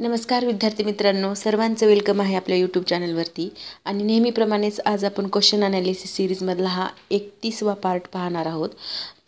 नमस्कार विद्यार्थी मित्रांनो, सर्वांचं वेलकम आहे आपल्या यूट्यूब चॅनलवरती. आणि नेहमीप्रमाणेच आज आपण क्वेश्चन ॲनालिसिस सिरीजमधला हा 31वा पार्ट पाहणार आहोत.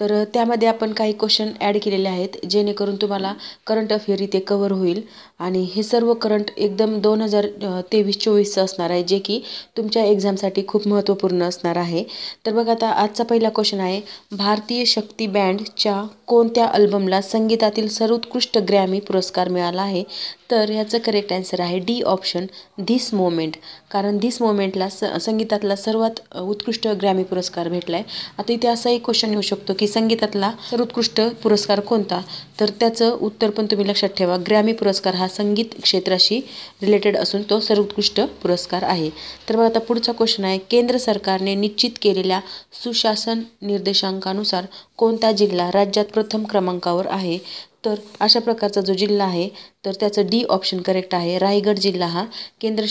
तर त्यामध्ये आपण काही क्वेश्चन ॲड केलेले आहेत जेणेकरून तुम्हाला करंट अफेअर इथे कव्हर होईल. आणि हे सर्व करंट एकदम 2023-24चं असणार आहे, जे की तुमच्या एक्झामसाठी खूप महत्त्वपूर्ण असणार आहे. तर बघा, आता आजचा पहिला क्वेश्चन आहे, भारतीय शक्ती बँडच्या कोणत्या अल्बमला संगीतातील सर्वोत्कृष्ट ग्रॅमी पुरस्कार मिळाला आहे? तर ह्याचं करेक्ट आन्सर आहे डी ऑप्शन, धिस मोमेंट. कारण धिस मोमेंटला संगीतातला सर्वात उत्कृष्ट ग्रॅमी पुरस्कार भेटला आहे. आता इथे असाही क्वेश्चन येऊ शकतो की संगीतातला सर्वोत्कृष्ट पुरस्कार कोणता? तर त्याचं उत्तर पण तुम्ही लक्षात ठेवा. ग्रॅमी पुरस्कार हा संगीत क्षेत्राशी रिलेटेड असून तो सर्वोत्कृष्ट पुरस्कार आहे. तर बघा, आता पुढचा क्वेश्चन आहे, केंद्र सरकारने निश्चित केलेल्या सुशासन निर्देशांकानुसार कोणता जिल्हा राज्यात प्रथम क्रमांकावर आहे? तर अशा प्रकारचा जो जिल्हा आहे तर त्याचं डी ऑप्शन करेक्ट आहे. रायगड जिल्हा हा केंद्र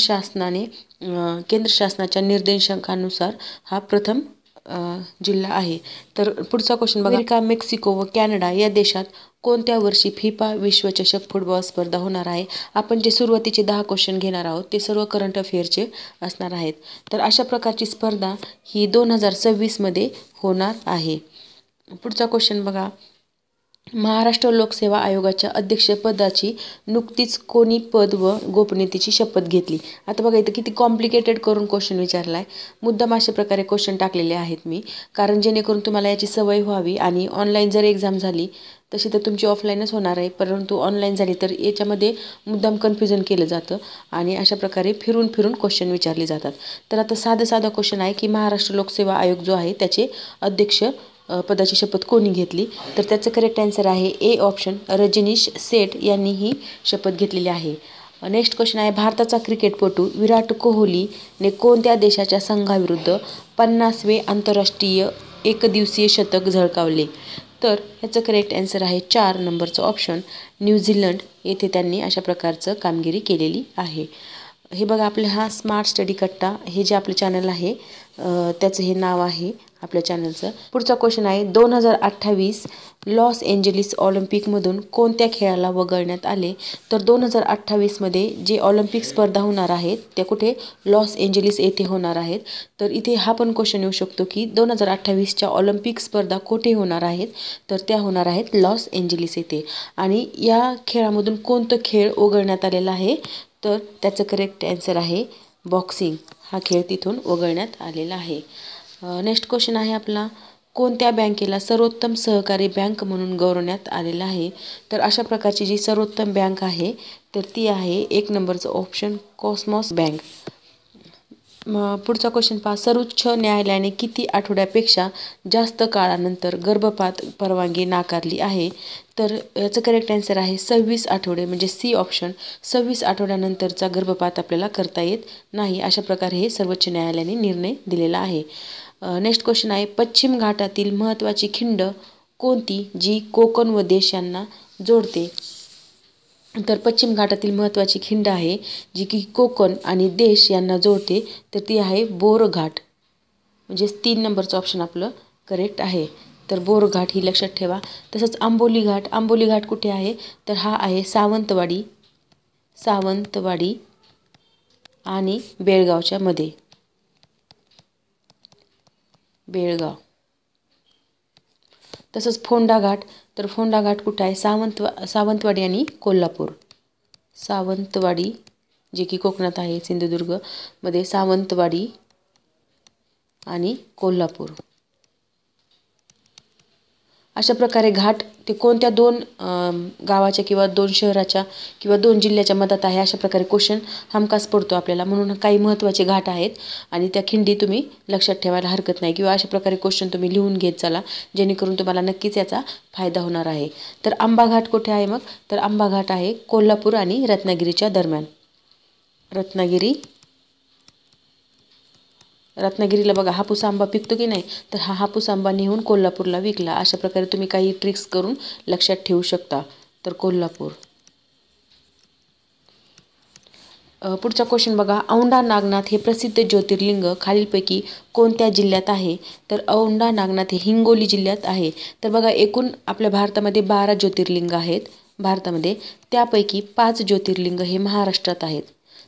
शासनाच्या निर्देशांकानुसार हा प्रथम जिल्हा आहे. तर पुढचा क्वेश्चन बघा, अमेरिका, मेक्सिको व कॅनडा या देशात कोणत्या वर्षी फिफा विश्वचषक फुटबॉल स्पर्धा होणार आहे? आपण जे सुरुवातीचे 10 क्वेश्चन घेणार आहोत ते सर्व करंट अफेअरचे असणार आहेत. तर अशा प्रकारची स्पर्धा ही 2026मध्ये होणार आहे. पुढचा क्वेश्चन बघा, महाराष्ट्र लोकसेवा आयोगाच्या अध्यक्षपदाची नुकतीच कोणी पद व गोपनीयतेची शपथ घेतली? आता बघा, इथं किती कॉम्प्लिकेटेड करून क्वेश्चन विचारला आहे. मुद्दाम अशा प्रकारे क्वेश्चन टाकलेले आहेत मी, कारण जेणेकरून तुम्हाला याची सवय व्हावी. आणि ऑनलाईन जर एक्झाम झाली तशी तर तुमची ऑफलाईनच होणार आहे, परंतु ऑनलाईन झाली तर याच्यामध्ये मुद्दाम कन्फ्युजन केलं जातं आणि अशा प्रकारे फिरून फिरून क्वेश्चन विचारले जातात. तर आता साधा क्वेश्चन आहे की महाराष्ट्र लोकसेवा आयोग जो आहे त्याचे अध्यक्ष पदाची शपथ कोणी घेतली? तर त्याचं करेक्ट आन्सर आहे ए ऑप्शन, रजनीश सेठ यांनी ही शपथ घेतलेली आहे. नेक्स्ट क्वेश्चन आहे, भारताचा क्रिकेटपटू विराट कोहलीने कोणत्या देशाच्या संघाविरुद्ध 50वे आंतरराष्ट्रीय एकदिवसीय शतक झळकावले? तर ह्याचं करेक्ट आन्सर आहे 4 नंबरचं ऑप्शन, न्यूझीलंड येथे त्यांनी अशा प्रकारचं कामगिरी केलेली आहे. हे बघा, आपलं हा स्मार्ट स्टडी कट्टा हे जे आपलं चॅनल आहे त्याचं हे नाव आहे आपल्या चॅनलचं. पुढचा क्वेश्चन आहे, 2028 लॉस एंजेलिस ऑलिम्पिकमधून कोणत्या खेळाला वगळण्यात आले? तर 2028मध्ये जे ऑलिम्पिक स्पर्धा होणार आहेत त्या कुठे? लॉस एंजेलिस येथे होणार आहेत. तर इथे हा पण क्वेश्चन येऊ शकतो की 2028च्या ऑलिम्पिक स्पर्धा कुठे होणार आहेत? तर त्या होणार आहेत लॉस एंजेलिस येथे. आणि या खेळामधून कोणतं खेळ वगळण्यात आलेला आहे? तर त्याचं करेक्ट आन्सर आहे बॉक्सिंग. हा खेळ तिथून वगळण्यात आलेला आहे. नेक्स्ट क्वेश्चन आहे आपला, कोणत्या बँकेला सर्वोत्तम सहकारी बँक म्हणून गौरवण्यात आलेलं आहे? तर अशा प्रकारची जी सर्वोत्तम बँक आहे तर ती आहे 1 नंबरचं ऑप्शन, कॉसमॉस बँक. पुढचा क्वेश्चन पहा, सर्वोच्च न्यायालयाने किती आठवड्यापेक्षा जास्त काळानंतर गर्भपात परवानगी नाकारली आहे? तर याचं करेक्ट आन्सर आहे 26 आठवडे, म्हणजे सी ऑप्शन, 26 आठवड्यानंतरचा गर्भपात आपल्याला करता येत नाही. अशा प्रकारे हे सर्वोच्च न्यायालयाने निर्णय दिलेला आहे. नेक्स्ट क्वेश्चन आहे, पश्चिम घाटातील महत्त्वाची खिंड कोणती जी कोकण व देश यांना जोडते? तर पश्चिम घाटातील महत्त्वाची खिंड आहे जी की कोकण आणि देश यांना जोडते, तर ती आहे बोरघाट, म्हणजे 3 नंबरचं ऑप्शन आपलं करेक्ट आहे. तर बोरघाट ही लक्षात ठेवा. तसंच आंबोली घाट कुठे आहे? तर हा आहे सावंतवाडी आणि बेळगावच्या मध्ये, बेळगाव. तसंच फोंडा घाट कुठे आहे? सावंतवाडी आणि कोल्हापूर. सावंतवाडी जे की कोकणात आहे, सिंधुदुर्ग मध्ये सावंतवाडी आणि कोल्हापूर. अशा प्रकारे घाट ते कोणत्या 2 गावाच्या किंवा 2 शहराच्या किंवा 2 जिल्ह्याच्या मधात आहे, अशा प्रकारे क्वेश्चन हमखास पडतो आपल्याला. म्हणून काही महत्त्वाचे घाट आहेत आणि त्या खिंडी तुम्ही लक्षात ठेवायला हरकत नाही, किंवा अशा प्रकारे क्वेश्चन तुम्ही लिहून घेत चला, जेणेकरून तुम्हाला नक्कीच याचा फायदा होणार आहे. तर आंबा घाट कुठे आहे मग? तर आंबा घाट आहे कोल्हापूर आणि रत्नागिरीच्या दरम्यान. रत्नागिरीला बघा हापूस आंबा पिकतो की नाही, तर हा हापूस आंबा नेऊन कोल्हापूरला विकला. अशा प्रकारे तुम्ही काही ट्रिक्स करून लक्षात ठेवू शकता. तर कोल्हापूर. पुढचा क्वेश्चन बघा, औंढा नागनाथ हे प्रसिद्ध ज्योतिर्लिंग खालीलपैकी कोणत्या जिल्ह्यात आहे? तर औंढा नागनाथ हे हिंगोली जिल्ह्यात आहे. तर बघा, एकूण आपल्या भारतामध्ये 12 ज्योतिर्लिंग आहेत. भारतामध्ये, त्यापैकी 5 ज्योतिर्लिंग हे महाराष्ट्रात आहेत.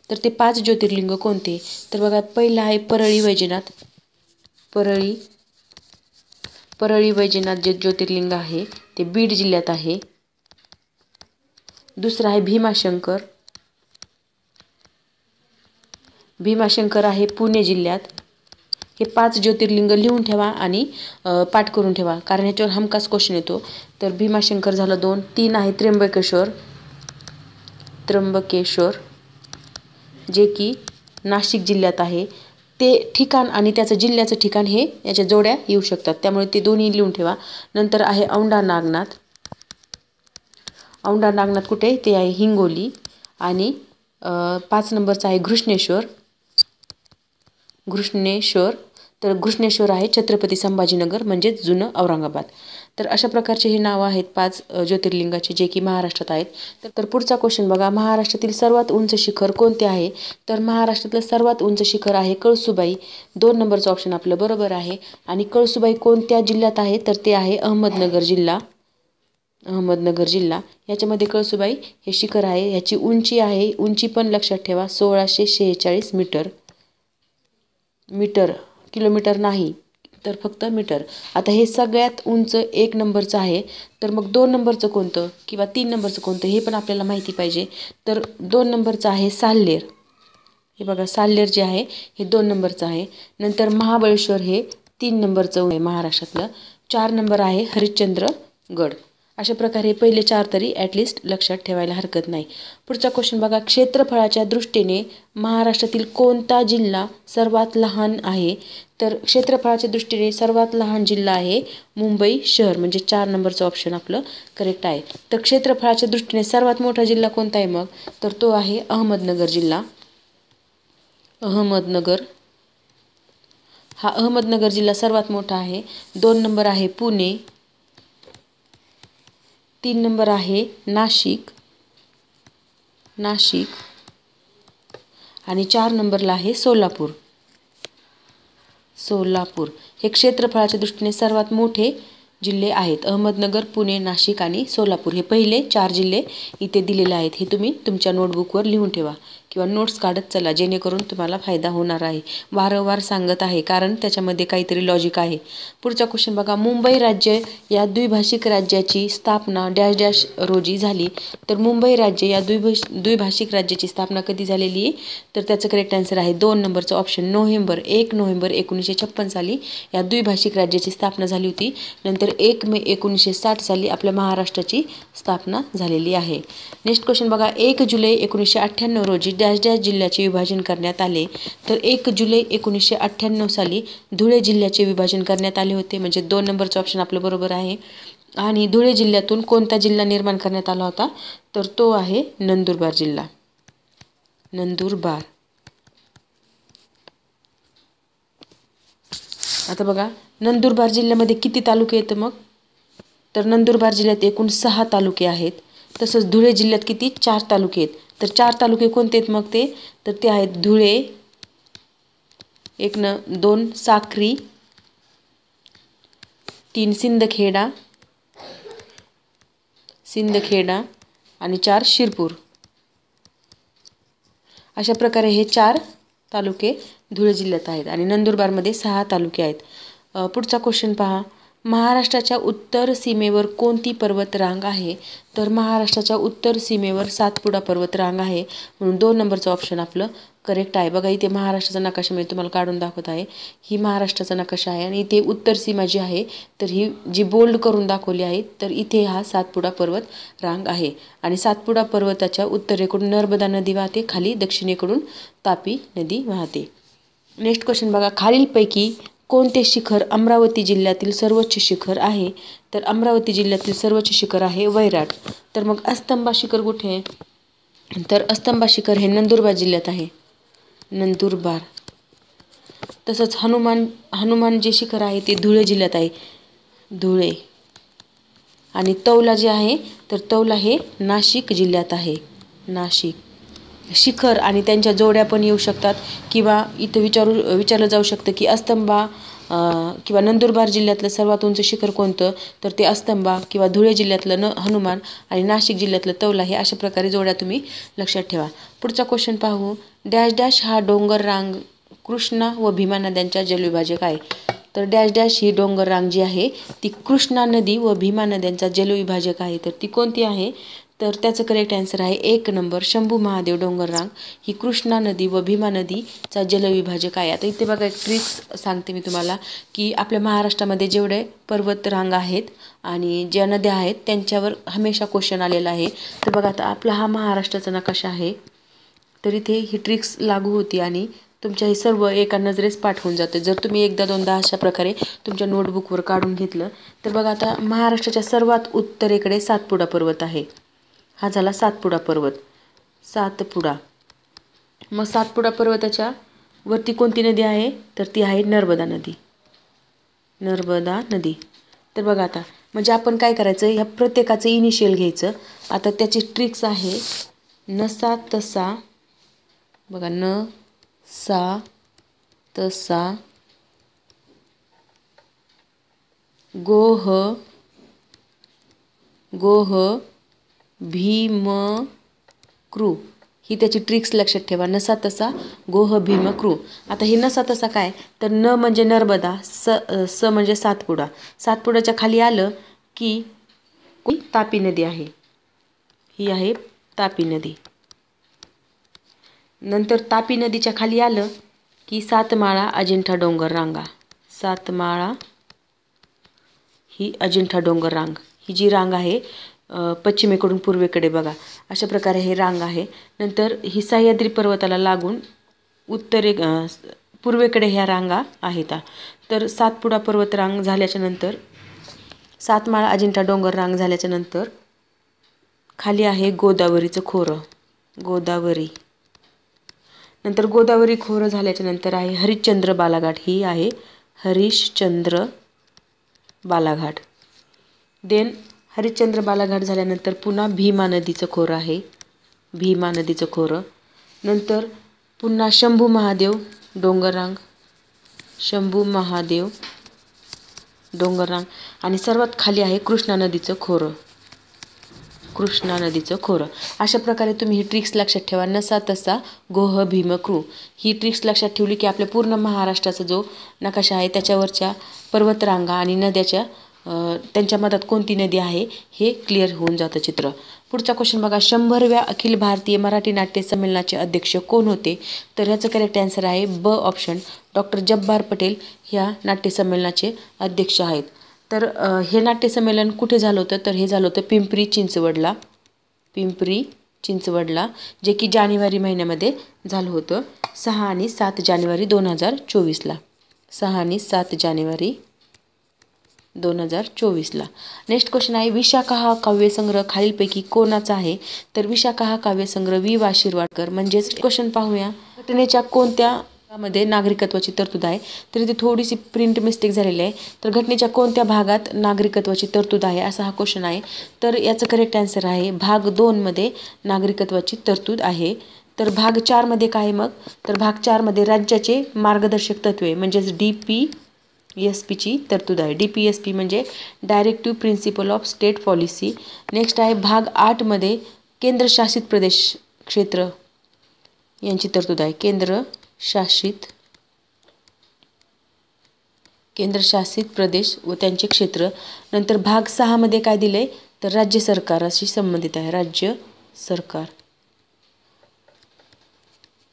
तर ते 5 ज्योतिर्लिंग कोणते? तर बघा, पहिलं आहे परळी वैजनाथ. परळी वैजनाथ जे ज्योतिर्लिंग आहे ते बीड जिल्ह्यात आहे. दुसरं आहे भीमाशंकर आहे पुणे जिल्ह्यात. हे 5 ज्योतिर्लिंग लिहून ठेवा आणि पाठ करून ठेवा, कारण ह्याच्यावर हमखास क्वेश्चन येतो. तर भीमाशंकर झालं 2. 3 आहे त्र्यंबकेश्वर जे की नाशिक जिल्ह्यात आहे. ते ठिकाण आणि त्याचं जिल्ह्याचं ठिकाण हे याच्या जोड्या येऊ शकतात, त्यामुळे ते दोन्ही लिहून ठेवा. नंतर आहे औंढा नागनाथ. कुठे? ते आहे हिंगोली. आणि 5 नंबरचा आहे घृष्णेश्वर. तर घृष्णेश्वर आहे छत्रपती संभाजीनगर म्हणजेच जुनं औरंगाबाद. तर अशा प्रकारचे हे नावं आहेत 5 ज्योतिर्लिंगाचे जे की महाराष्ट्रात आहेत. तर पुढचा क्वेश्चन बघा, महाराष्ट्रातील सर्वात उंच शिखर कोणते आहे? तर महाराष्ट्रातलं सर्वात उंच शिखर आहे कळसुबाई. 2 नंबरचं ऑप्शन आपलं बरोबर आहे. आणि कळसुबाई कोणत्या जिल्ह्यात आहे? तर ते आहे अहमदनगर जिल्हा. याच्यामध्ये कळसुबाई हे शिखर आहे. ह्याची उंची पण लक्षात ठेवा, 1646 मीटर. किलोमीटर नाही, तर फक्त मीटर. आता हे सगळ्यात उंच 1 नंबरचं आहे. तर मग 2 नंबरचं कोणतं किंवा 3 नंबरचं कोणतं हे पण आपल्याला माहिती पाहिजे. तर 2 नंबरचं आहे साल्हेर. हे बघा, साल्हेर जे आहे हे 2 नंबरचं आहे. नंतर महाबळेश्वर हे 3 नंबरचं आहे महाराष्ट्रातलं. 4 नंबर आहे हरिश्चंद्रगड. अशा प्रकारे पहिले 4 तरी ॲटलिस्ट लक्षात ठेवायला हरकत नाही. पुढचा क्वेश्चन बघा, क्षेत्रफळाच्या दृष्टीने महाराष्ट्रातील कोणता जिल्हा सर्वात लहान आहे? तर क्षेत्रफळाच्या दृष्टीने सर्वात लहान जिल्हा आहे मुंबई शहर, म्हणजे 4 नंबरचं ऑप्शन आपलं करेक्ट आहे. तर क्षेत्रफळाच्या दृष्टीने सर्वात मोठा जिल्हा कोणता आहे मग? तर तो आहे अहमदनगर जिल्हा. अहमदनगर जिल्हा सर्वात मोठा आहे. 2 नंबर आहे पुणे. 3 नंबर आहे नाशिक. आणि 4 नंबरला आहे सोलापूर. हे क्षेत्रफळाच्या दृष्टीने सर्वात मोठे जिल्हे आहेत. अहमदनगर, पुणे, नाशिक आणि सोलापूर हे पहिले 4 जिल्हे इथे दिलेले आहेत. हे तुम्ही तुमच्या नोटबुकवर लिहून ठेवा किंवा नोट्स काढत चला, जेणेकरून तुम्हाला फायदा होणार आहे. वारंवार सांगत आहे कारण त्याच्यामध्ये काहीतरी लॉजिक आहे. पुढचा क्वेश्चन बघा, मुंबई राज्य या द्विभाषिक राज्याची स्थापना डॅश डॅश रोजी झाली. तर मुंबई राज्य या द्विभाषिक राज्याची स्थापना कधी झालेली आहे? तर त्याचं करेक्ट आन्सर आहे 2 नंबरचं ऑप्शन 1 नोव्हेंबर 1956 साली या द्विभाषिक राज्याची स्थापना झाली होती. नंतर 1 मे 1960 साली आपल्या महाराष्ट्राची स्थापना झालेली आहे. नेक्स्ट क्वेश्चन बघा, 1 जुलै 1998 रोजी डॅश डॅश जिल्ह्याचे विभाजन करण्यात आले. तर 1 जुलै 1998 साली धुळे जिल्ह्याचे विभाजन करण्यात आले होते, म्हणजे 2 नंबरचं ऑप्शन आपलं बरोबर आहे. आणि धुळे जिल्ह्यातून कोणता जिल्हा निर्माण करण्यात आला होता? तर तो आहे नंदुरबार जिल्हा. आता बघा, नंदुरबार जिल्ह्यामध्ये किती तालुके येतं मग? तर नंदुरबार जिल्ह्यात एकूण 6 तालुके आहेत. तसंच धुळे जिल्ह्यात किती? 4 तालुके आहेत. तर 4 तालुके कोणते आहेत मग ते? तर ते आहेत धुळे, 2 साक्री, 3 सिंदखेडा आणि 4 शिरपूर. अशा प्रकारे हे 4 तालुके धुळे जिल्ह्यात आहेत आणि नंदुरबारमध्ये 6 तालुके आहेत. पुढचा क्वेश्चन पहा, महाराष्ट्राच्या उत्तर सीमेवर कोणती पर्वतरांग आहे? तर महाराष्ट्राच्या उत्तर सीमेवर सातपुडा पर्वतरांग आहे, म्हणून 2 नंबरचं ऑप्शन आपलं करेक्ट आहे. बघा, इथे महाराष्ट्राचा नकाशा मी तुम्हाला काढून दाखवत आहे. ही महाराष्ट्राचा नकाशा आहे आणि इथे उत्तर सीमा जी आहे तर ही जी बोल्ड करून दाखवली आहे, तर इथे हा सातपुडा पर्वत रांग आहे. आणि सातपुडा पर्वताच्या उत्तरेकडून नर्मदा नदी वाहते, खाली दक्षिणेकडून तापी नदी वाहते. नेक्स्ट क्वेश्चन बघा, खालीलपैकी कोणते शिखर अमरावती जिल्ह्यातील सर्वोच्च शिखर आहे? तर अमरावती जिल्ह्यातील सर्वोच्च शिखर आहे वैराट. तर मग अस्तंबा शिखर कुठे आहे? तर अस्तंबा शिखर हे नंदुरबार जिल्ह्यात आहे. तसंच हनुमान जे शिखर आहे ते धुळे जिल्ह्यात आहे. आणि तौला जे आहे तर तौला हे नाशिक जिल्ह्यात आहे. शिखर आणि त्यांच्या जोड्या पण येऊ शकतात किंवा इथं विचारलं जाऊ शकतं की अस्तंबा किंवा नंदुरबार जिल्ह्यातलं सर्वात उंच शिखर कोणतं, तर ते अस्तंबा, किंवा धुळे जिल्ह्यातलं हनुमान आणि नाशिक जिल्ह्यातलं तौला. हे अशा प्रकारे जोड्या तुम्ही लक्षात ठेवा. पुढचा क्वेश्चन पाहू. डॅश डॅश हा डोंगर रांग कृष्णा व भीमा नद्यांच्या जलविभाजक आहे. तर डॅश डॅश ही डोंगर रांग जी आहे ती कृष्णा नदी व भीमा नद्यांचा जलविभाजक आहे. तर ती कोणती आहे, तर त्याचं करेक्ट आन्सर आहे 1 नंबर शंभू महादेव डोंगर रांग ही कृष्णा नदी व भीमा नदीचा जलविभाजक आहे. आता इथे बघा एक ट्रिक्स सांगते मी तुम्हाला, की आपल्या महाराष्ट्रामध्ये जेवढे पर्वत रांग आहेत आणि ज्या नद्या आहेत त्यांच्यावर हमेशा क्वेश्चन आलेला आहे. तर बघा आता आपला हा महाराष्ट्राचा नकाशा आहे, तर इथे ही ट्रिक्स लागू होती आणि तुमच्या हे सर्व एका नजरेस पाठ होऊन जातं जर तुम्ही एकदा दोनदा अशा प्रकारे तुमच्या नोटबुकवर काढून घेतलं. तर बघा आता महाराष्ट्राच्या सर्वात उत्तरेकडे सातपुडा पर्वत आहे. हा झाला सातपुडा पर्वत. सातपुडा. मग सातपुडा पर्वताच्या वरती कोणती नदी आहे, तर ती आहे नर्मदा नदी. नर्मदा नदी. तर बघा आता म्हणजे आपण काय करायचं, ह्या प्रत्येकाचं इनिशियल घ्यायचं. आता त्याची ट्रिक्स आहे नसा तसा. बघा न सा तसा गोह गोह भीम क्रू. ही त्याची ट्रिक्स लक्षात ठेवा. नसा तसा गोह भीम क्रू. आता ही नसा तसा काय, तर न म्हणजे नर्मदा, स म्हणजे सातपुडा. सातपुडाच्या खाली आलं की तापी नदी आहे. ही आहे तापी नदी. नंतर तापी नदीच्या खाली आलं की सातमाळा अजिंठा डोंगर रांगा. सातमाळा ही अजिंठा डोंगर रांग. ही जी रांग आहे पश्चिमेकडून पूर्वेकडे बघा अशा प्रकारे हे रांग आहे. नंतर ही सह्याद्री पर्वताला लागून पूर्वेकडे ह्या रांगा आहेत. तर सातपुडा पर्वत रांग झाल्याच्या नंतर सातमाळा अजिंठा डोंगर रांग झाल्याच्या नंतर खाली आहे गोदावरीचं खोरं. गोदावरी. नंतर गोदावरी खोरं झाल्याच्या नंतर आहे हरिश्चंद्र बालाघाट. ही आहे हरिश्चंद्र बालाघाट. देन हरिश्चंद्र बालाघाट झाल्यानंतर पुन्हा भीमा नदीचं खोरं आहे. भीमा नदीचं खोरं. नंतर पुन्हा शंभू महादेव डोंगररांग. शंभू महादेव डोंगररांग. आणि सर्वात खाली आहे कृष्णा नदीचं खोरं. कृष्णा नदीचं खोरं. अशा प्रकारे तुम्ही ही ट्रिक्स लक्षात ठेवा. नसा तसा गोह भीम क्रू. ही ट्रिक्स लक्षात ठेवली की आपल्या पूर्ण महाराष्ट्राचा जो नकाशा आहे त्याच्यावरच्या पर्वतरांगा आणि नद्याच्या त्यांच्या मधात कोणती नदी आहे हे क्लिअर होऊन जातं चित्र. पुढचा क्वेश्चन बघा. 100व्या अखिल भारतीय मराठी नाट्य संमेलनाचे अध्यक्ष कोण होते, तर ह्याचं करेक्ट आन्सर आहे ब ऑप्शन डॉक्टर जब्बार पटेल ह्या नाट्य संमेलनाचे अध्यक्ष आहेत. तर हे नाट्य संमेलन कुठे झालं होतं, तर हे झालं होतं पिंपरी चिंचवडला. पिंपरी चिंचवडला, जे की जानेवारी महिन्यामध्ये झालं होतं 6 आणि 7 जानेवारी 2024ला. 6 आणि 7 जानेवारी 2024ला. नेक्स्ट क्वेश्चन आहे विशाखा हा काव्यसंग्रह खालीलपैकी कोणाचा आहे, तर विशाखा हा काव्यसंग्रह वि वा शिरवाडकर. म्हणजेच क्वेश्चन पाहूया. घटनेच्या कोणत्या मध्ये नागरिकत्वाची तरतूद आहे, तर इथे थोडीशी प्रिंट मिस्टेक झालेली आहे. तर घटनेच्या कोणत्या भागात नागरिकत्वाची तरतूद आहे असा हा क्वेश्चन आहे. तर याचं करेक्ट आन्सर आहे भाग 2 मध्ये नागरिकत्वाची तरतूद आहे. तर भाग 4 मध्ये काय मग, तर भाग 4 मध्ये राज्याचे मार्गदर्शक तत्त्वे म्हणजेच DPSPची तरतूद आहे. DPSP म्हणजे directive principle of state policy. Next आहे भाग 8 मध्ये केंद्रशासित प्रदेश क्षेत्र यांची तरतूद आहे. केंद्रशासित प्रदेश व त्यांचे क्षेत्र. नंतर भाग 6 मध्ये काय दिले, तर राज्य सरकाराशी संबंधित आहे. राज्य सरकार.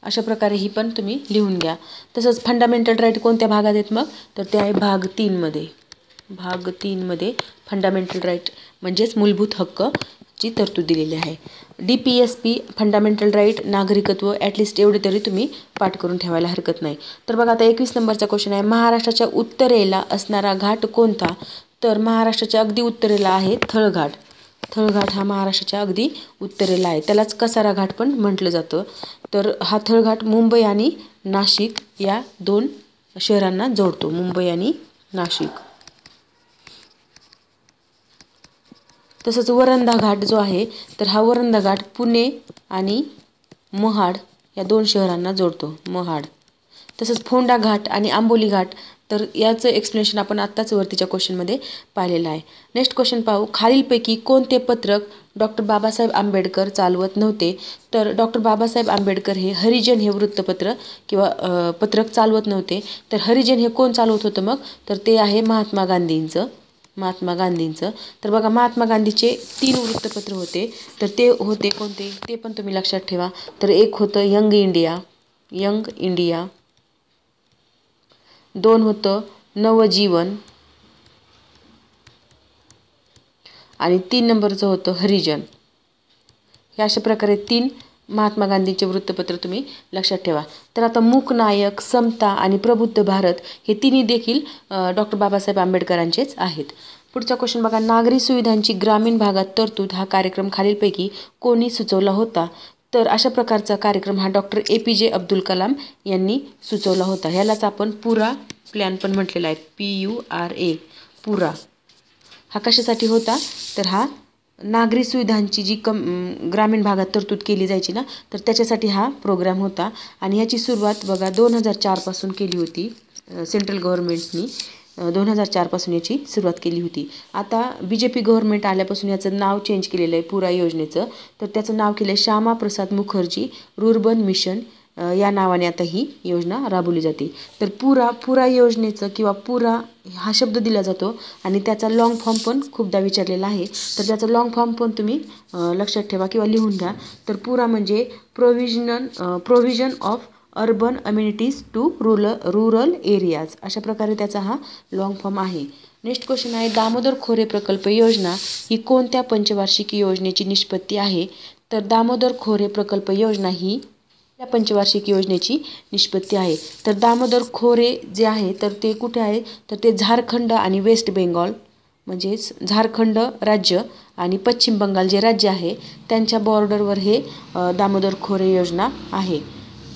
अशा प्रकारे ही पण तुम्ही लिहून घ्या. तसंच फंडामेंटल राईट कोणत्या भागात आहेत मग, तर ते आहे भाग 3 मध्ये. भाग 3 मध्ये फंडामेंटल राईट म्हणजेच मूलभूत हक्क ची तरतूद दिलेली आहे. DPSP फंडामेंटल राईट नागरिकत्व ॲटलिस्ट एवढे तरी तुम्ही पाठ करून ठेवायला हरकत नाही. तर बघा आता 21 नंबरचा क्वेश्चन आहे महाराष्ट्राच्या उत्तरेला असणारा घाट कोणता, तर महाराष्ट्राच्या अगदी उत्तरेला आहे थळघाट. थळघाट हा महाराष्ट्राच्या अगदी उत्तरेला आहे. त्यालाच कसारा घाट पण म्हटलं जातं. तर हा थळघाट मुंबई आणि नाशिक या 2 शहरांना जोडतो. मुंबई आणि नाशिक. तसंच वरंधा घाट जो आहे, तर हा वरंधा घाट पुणे आणि महाड या 2 शहरांना जोडतो. महाड. तसंच फोंडा घाट आणि आंबोली घाट, तर याचं एक्सप्लेनेशन आपण आत्ताच वरतीच्या क्वेश्चनमध्ये पाहिलेलं आहे. नेक्स्ट क्वेश्चन पाहू. खालीलपैकी कोणते पत्रक डॉक्टर बाबासाहेब आंबेडकर चालवत नव्हते? तर डॉक्टर बाबासाहेब आंबेडकर हे हरिजन हे वृत्तपत्र किंवा पत्रक चालवत नव्हते. तर हरिजन हे कोण चालवत होतं मग? तर ते आहे महात्मा गांधींचं. तर बघा, महात्मा गांधीचे 3 वृत्तपत्र होते. तर ते होते कोणते ते पण तुम्ही लक्षात ठेवा. तर एक होतं यंग इंडिया, 2 होतं नवजीवन आणि 3 नंबरचं होतं हरिजन. हे अशा प्रकारे 3 महात्मा गांधींचे वृत्तपत्र तुम्ही लक्षात ठेवा. तर आता मूकनायक, समता आणि प्रबुद्ध भारत हे तिन्ही देखील डॉक्टर बाबासाहेब आंबेडकरांचेच आहेत. पुढचा क्वेश्चन बघा. नागरी सुविधांची ग्रामीण भागात तरतूद हा कार्यक्रम खालीलपैकी कोणी सुचवला होता? तर अशा प्रकारचा कार्यक्रम हा डॉक्टर APJ अब्दुल कलाम यांनी सुचवला होता. ह्यालाच आपण पुरा प्लॅन पण म्हटलेला आहे. PURA, पुरा. हा कशासाठी होता? तर हा नागरी सुविधांची जी ग्रामीण भागात तरतूद केली जायची ना, तर त्याच्यासाठी हा प्रोग्राम होता. आणि याची सुरुवात बघा 2004 पासून केली होती. सेंट्रल गव्हर्नमेंटनी 2004 पासून याची सुरुवात केली होती. आता BJP गव्हर्नमेंट आल्यापासून याचं नाव चेंज केलेलं आहे पुरा योजनेचं. तर त्याचं नाव केलं आहे श्यामा प्रसाद मुखर्जी रुर्बन मिशन या नावाने आता ही योजना राबवली जाते. तर पुरा योजनेचं किंवा पुरा हा शब्द दिला जातो आणि त्याचा लाँग फॉर्म पण खूपदा विचारलेला आहे. तर त्याचा लाँग फॉर्म पण तुम्ही लक्षात ठेवा किंवा लिहून घ्या. तर पुरा म्हणजे provision of urban amenities to rural areas, अशा प्रकारे त्याचा हा लाँग फॉर्म आहे. नेक्स्ट क्वेश्चन आहे. दामोदर खोरे प्रकल्प योजना ही कोणत्या पंचवार्षिक योजनेची निष्पत्ती आहे? तर दामोदर खोरे प्रकल्प योजना ही या पंचवार्षिक योजनेची निष्पत्ती आहे. तर दामोदर खोरे जे आहे तर ते कुठे आहे? तर ते झारखंड आणि वेस्ट बेंगॉल, म्हणजेच झारखंड राज्य आणि पश्चिम बंगाल जे राज्य आहे त्यांच्या बॉर्डरवर हे दामोदर खोरे योजना आहे.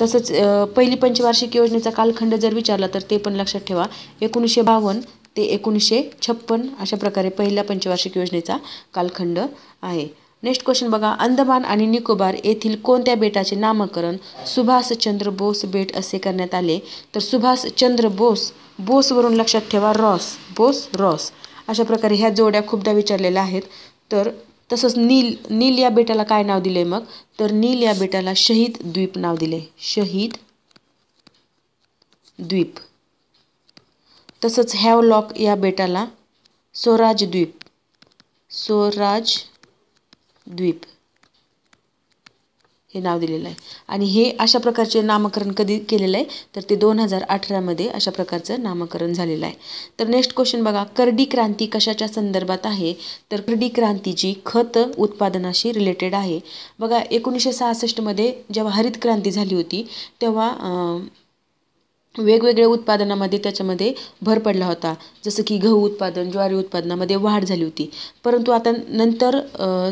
तसंच पहिली पंचवार्षिक योजनेचा कालखंड जर विचारला तर ते पण लक्षात ठेवा. 1952 ते 1956 अशा प्रकारे पहिल्या पंचवार्षिक योजनेचा कालखंड आहे. नेक्स्ट क्वेश्चन बघा. अंदमान आणि निकोबार येथील कोणत्या बेटाचे नामकरण सुभाषचंद्र बोस बेट असे करण्यात आले? तर सुभाषचंद्र बोसवरून लक्षात ठेवा रॉस. अशा प्रकारे ह्या जोड्या खूपदा विचारलेल्या आहेत. तर तसंच नील या बेटाला काय नाव दिले मग? तर नील या बेटाला शहीद द्वीप नाव दिले, शहीद द्वीप. तसंच हॅवलॉक या बेटाला स्वराज द्वीप हे नाव दिलेलं आहे. आणि हे अशा प्रकारचे नामकरण कधी केलेलं आहे? तर ते 2018 मध्ये अशा प्रकारचं नामकरण झालेलं आहे. तर नेक्स्ट क्वेश्चन बघा. करडी क्रांती कशाच्या संदर्भात आहे? तर करडी क्रांतीची खत उत्पादनाशी रिलेटेड आहे. बघा 1966 मध्ये जेव्हा हरित क्रांती झाली होती तेव्हा वेगवेगळ्या उत्पादनामध्ये त्याच्यामध्ये भर पडला होता. जसं की गहू उत्पादन, ज्वारी उत्पादनामध्ये वाढ झाली होती. परंतु आता नंतर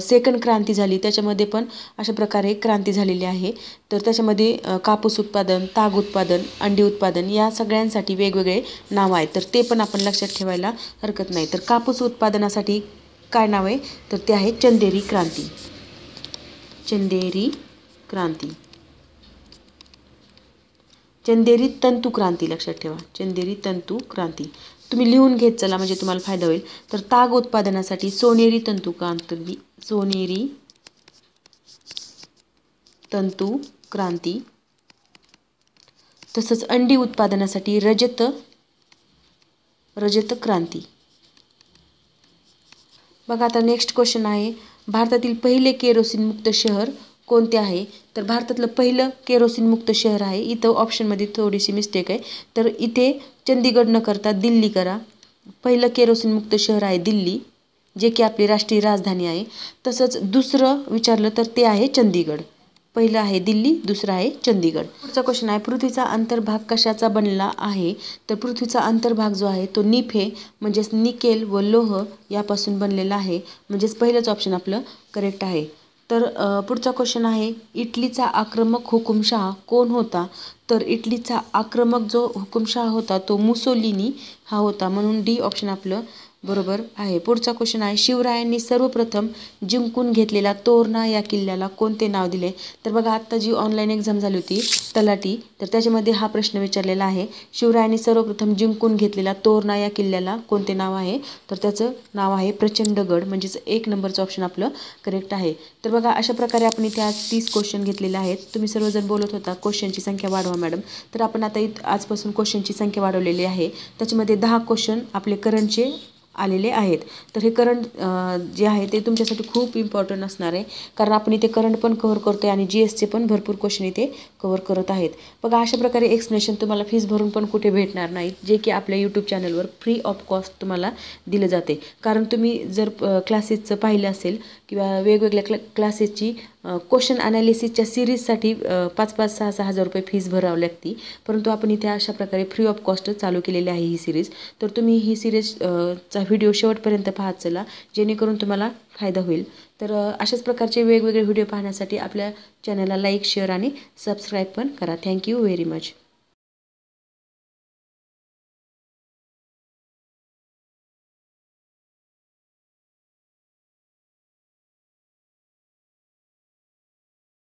सेकंड क्रांती झाली, त्याच्यामध्ये पण अशा प्रकारे क्रांती झालेली आहे. तर त्याच्यामध्ये कापूस उत्पादन, ताग उत्पादन, अंडी उत्पादन या सगळ्यांसाठी वेगवेगळे नाव आहेत. तर ते पण आपण लक्षात ठेवायला हरकत नाही. तर कापूस उत्पादनासाठी काय नाव आहे? तर ते आहे चंदेरी तंतू क्रांती लक्षात ठेवा. चंदेरी तंतू क्रांती तुम्ही लिहून घेत चला म्हणजे तुम्हाला फायदा होईल. तर ताग उत्पादनासाठी सोनेरी तंतू क्रांती. तसंच अंडी उत्पादनासाठी रजत क्रांती. बघा आता नेक्स्ट क्वेश्चन आहे. भारतातील पहिले केरोसिन मुक्त शहर कोणते आहे? तर भारतातलं पहिलं केरोसिन मुक्त शहर आहे. इथं ऑप्शनमध्ये थोडीशी मिस्टेक आहे. तर इथे चंदीगड न करता दिल्ली करा. पहिलं केरोसिन मुक्त शहर आहे दिल्ली, जे की आपली राष्ट्रीय राजधानी आहे. तसंच दुसरं विचारलं तर ते आहे चंदीगड. पहिलं आहे दिल्ली, दुसरं आहे चंदीगड. पुढचा क्वेश्चन आहे. पृथ्वीचा अंतर्भाग कशाचा बनला आहे? तर पृथ्वीचा अंतर्भाग जो आहे तो निफे म्हणजेच निकेल व लोह यापासून बनलेला आहे. म्हणजेच पहिलंच ऑप्शन आपलं करेक्ट आहे. तर पुढचा क्वेश्चन आहे. इटलीचा आक्रमक हुकुमशहा कोण होता? तर इटलीचा आक्रमक जो हुकुमशहा होता तो मुसोलिनी हा होता. म्हणून डी ऑप्शन आपलं बरोबर आहे. पुढचा क्वेश्चन आहे, शिवरायांनी सर्वप्रथम जिंकून घेतलेला तोरणा या किल्ल्याला कोणते नाव दिले? तर बघा, आत्ता जी ऑनलाईन एक्झाम झाली होती तलाठी, तर त्याच्यामध्ये हा प्रश्न विचारलेला आहे. शिवरायांनी सर्वप्रथम जिंकून घेतलेला तोरणा या किल्ल्याला कोणते नाव आहे? तर त्याचं नाव आहे प्रचंडगड, म्हणजेच 1 नंबरचं ऑप्शन आपलं करेक्ट आहे. तर बघा, अशा प्रकारे आपण इथे आज 30 क्वेश्चन घेतलेले आहेत. तुम्ही सर्वजण बोलत होता क्वेश्चनची संख्या वाढवा मॅडम, तर आपण आता आजपासून क्वेश्चनची संख्या वाढवलेली आहे. त्याच्यामध्ये 10 क्वेश्चन आपले करंटचे आलेले आहेत. तर हे करंट जे आहे ते तुमच्यासाठी खूप इम्पॉर्टंट असणार आहे, कारण आपण इथे करंट पण कव्हर करतो आहे आणि GSचे पण भरपूर क्वेश्चन इथे कव्हर करत आहेत. बघा, अशा प्रकारे एक्सप्लेनेशन तुम्हाला फीस भरून पण कुठे भेटणार नाहीत, जे की आपल्या यूट्यूब चॅनलवर फ्री ऑफ कॉस्ट तुम्हाला दिलं जाते. कारण तुम्ही जर क्लासेसचं पाहिलं असेल किंवा वेगवेगळ्या क्लासेसची क्वेश्चन ॲनालिसिसच्या सिरीजसाठी 5-5, 6-6 हजार रुपये फीस भरावी लागते, परंतु आपण इथे अशा प्रकारे फ्री ऑफ कॉस्ट चालू केलेली आहे ही सिरीज. तर तुम्ही ही सिरीज चा व्हिडिओ शेवटपर्यंत पाहत चला, जेणेकरून तुम्हाला फायदा होईल. तर अशाच प्रकारचे वेगवेगळे व्हिडिओ पाहण्यासाठी आपल्या चॅनलला लाईक, शेअर आणि सबस्क्राईब पण करा. Thank you very much.